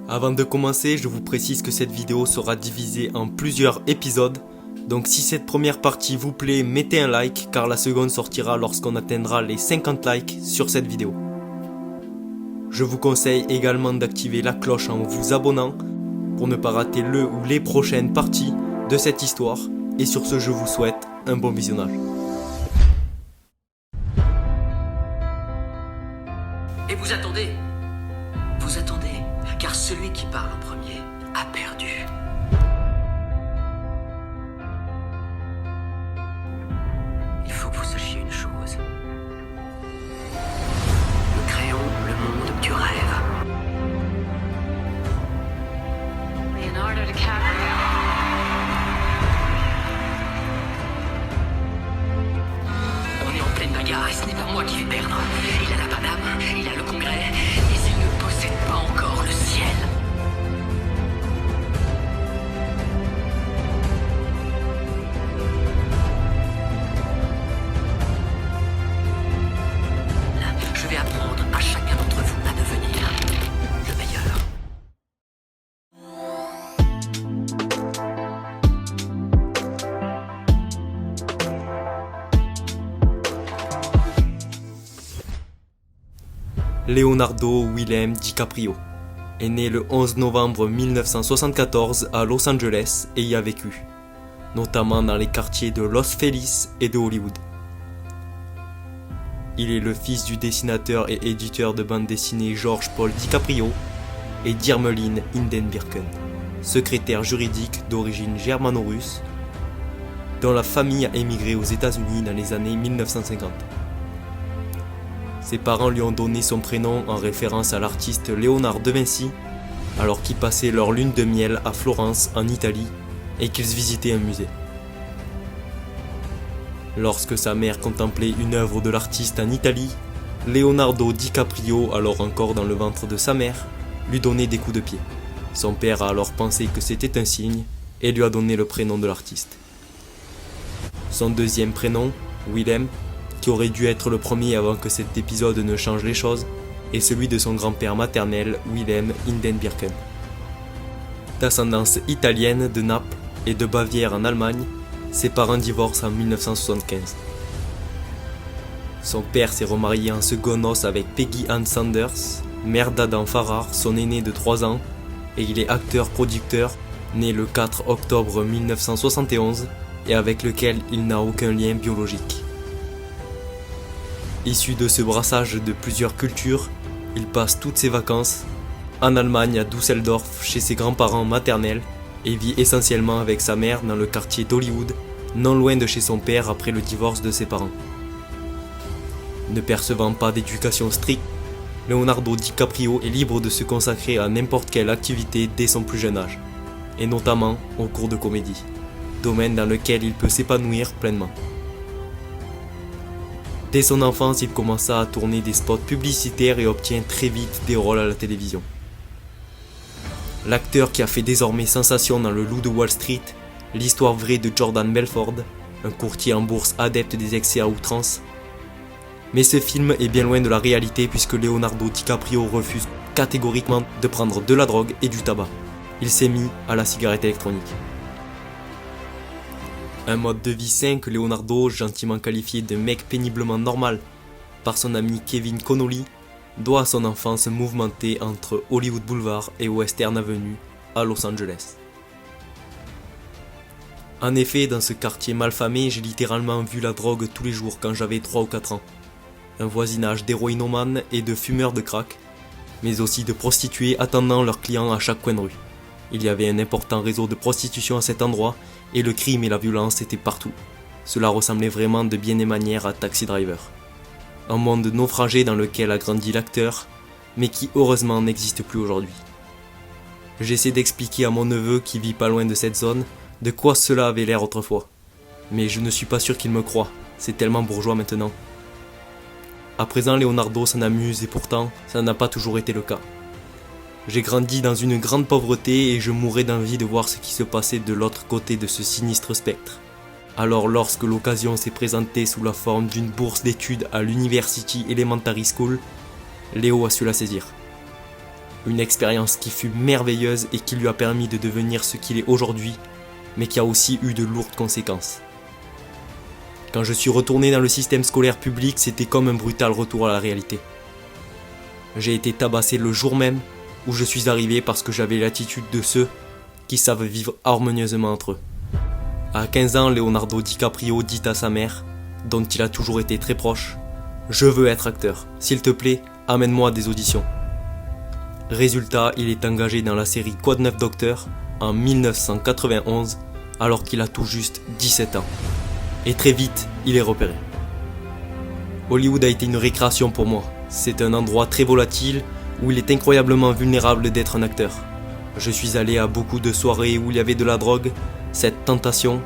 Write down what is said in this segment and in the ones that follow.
Avant de commencer, je vous précise que cette vidéo sera divisée en plusieurs épisodes. Donc si cette première partie vous plaît, mettez un like car la seconde sortira lorsqu'on atteindra les 50 likes sur cette vidéo. Je vous conseille également d'activer la cloche en vous abonnant pour ne pas rater le ou les prochaines parties de cette histoire. Et sur ce, je vous souhaite un bon visionnage. Et vous attendez, car celui qui parle en premier a perdu. Il faut que vous sachiez une chose. Nous créons le monde du rêve. Leonardo DiCaprio. On est en pleine bagarre et ce n'est pas moi qui vais perdre. Il a la Paname, il a le Congrès, mais il ne possède pas encore le ciel. Je vais apprendre à chacun d'entre vous à devenir le meilleur. Leonardo Willem DiCaprio est né le 11 novembre 1974 à Los Angeles et y a vécu, notamment dans les quartiers de Los Feliz et de Hollywood. Il est le fils du dessinateur et éditeur de bande dessinée George Paul DiCaprio et d'Irmelin Hindenburken, secrétaire juridique d'origine germano-russe, dont la famille a émigré aux États-Unis dans les années 1950. Ses parents lui ont donné son prénom en référence à l'artiste Léonard de Vinci, alors qu'ils passaient leur lune de miel à Florence, en Italie, et qu'ils visitaient un musée. Lorsque sa mère contemplait une œuvre de l'artiste en Italie, Leonardo DiCaprio, alors encore dans le ventre de sa mère, lui donnait des coups de pied. Son père a alors pensé que c'était un signe et lui a donné le prénom de l'artiste. Son deuxième prénom, Willem, qui aurait dû être le premier avant que cet épisode ne change les choses, est celui de son grand-père maternel, Willem Hindenburken. D'ascendance italienne de Naples et de Bavière en Allemagne, ses parents divorcent en 1975. Son père s'est remarié en secondes noces avec Peggy Ann Sanders, mère d'Adam Farrar, son aîné de 3 ans, et il est acteur-producteur, né le 4 octobre 1971, et avec lequel il n'a aucun lien biologique. Issu de ce brassage de plusieurs cultures, il passe toutes ses vacances en Allemagne à Düsseldorf chez ses grands-parents maternels et vit essentiellement avec sa mère dans le quartier d'Hollywood, non loin de chez son père après le divorce de ses parents. Ne percevant pas d'éducation stricte, Leonardo DiCaprio est libre de se consacrer à n'importe quelle activité dès son plus jeune âge, et notamment aux cours de comédie, domaine dans lequel il peut s'épanouir pleinement. Dès son enfance, il commença à tourner des spots publicitaires et obtient très vite des rôles à la télévision. L'acteur qui a fait désormais sensation dans Le Loup de Wall Street, l'histoire vraie de Jordan Belfort, un courtier en bourse adepte des excès à outrance. Mais ce film est bien loin de la réalité puisque Leonardo DiCaprio refuse catégoriquement de prendre de la drogue et du tabac. Il s'est mis à la cigarette électronique. Un mode de vie sain que Leonardo, gentiment qualifié de mec péniblement normal par son ami Kevin Connolly, doit à son enfance mouvementée entre Hollywood Boulevard et Western Avenue à Los Angeles. En effet, dans ce quartier malfamé, j'ai littéralement vu la drogue tous les jours quand j'avais 3 ou 4 ans. Un voisinage d'héroïnomanes et de fumeurs de crack, mais aussi de prostituées attendant leurs clients à chaque coin de rue. Il y avait un important réseau de prostitution à cet endroit et le crime et la violence étaient partout. Cela ressemblait vraiment de bien des manières à Taxi Driver. Un monde naufragé dans lequel a grandi l'acteur, mais qui heureusement n'existe plus aujourd'hui. J'essaie d'expliquer à mon neveu qui vit pas loin de cette zone de quoi cela avait l'air autrefois. Mais je ne suis pas sûr qu'il me croie, c'est tellement bourgeois maintenant. À présent, Leonardo s'en amuse et pourtant, ça n'a pas toujours été le cas. J'ai grandi dans une grande pauvreté et je mourais d'envie de voir ce qui se passait de l'autre côté de ce sinistre spectre. Alors lorsque l'occasion s'est présentée sous la forme d'une bourse d'études à l'University Elementary School, Léo a su la saisir. Une expérience qui fut merveilleuse et qui lui a permis de devenir ce qu'il est aujourd'hui, mais qui a aussi eu de lourdes conséquences. Quand je suis retourné dans le système scolaire public, c'était comme un brutal retour à la réalité. J'ai été tabassé le jour même où je suis arrivé parce que j'avais l'attitude de ceux qui savent vivre harmonieusement entre eux. À 15 ans, Leonardo DiCaprio dit à sa mère, dont il a toujours été très proche, « Je veux être acteur, s'il te plaît, amène-moi à des auditions. » Résultat, il est engagé dans la série Quoi de neuf Docteur en 1991 alors qu'il a tout juste 17 ans. Et très vite, il est repéré. Hollywood a été une récréation pour moi. C'est un endroit très volatile où il est incroyablement vulnérable d'être un acteur. Je suis allé à beaucoup de soirées où il y avait de la drogue, cette tentation.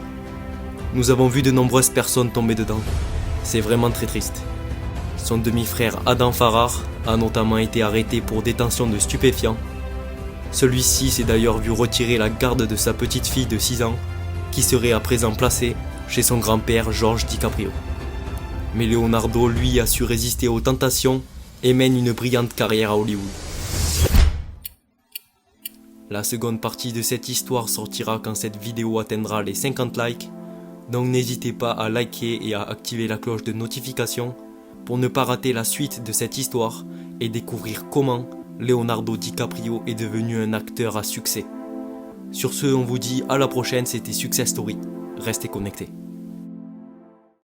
Nous avons vu de nombreuses personnes tomber dedans. C'est vraiment très triste. Son demi-frère Adam Farrar a notamment été arrêté pour détention de stupéfiants. Celui-ci s'est d'ailleurs vu retirer la garde de sa petite fille de 6 ans, qui serait à présent placée chez son grand-père George DiCaprio. Mais Leonardo, lui, a su résister aux tentations et mène une brillante carrière à Hollywood. La seconde partie de cette histoire sortira quand cette vidéo atteindra les 50 likes, donc n'hésitez pas à liker et à activer la cloche de notification pour ne pas rater la suite de cette histoire et découvrir comment Leonardo DiCaprio est devenu un acteur à succès. Sur ce, on vous dit à la prochaine, c'était Success Story. Restez connectés.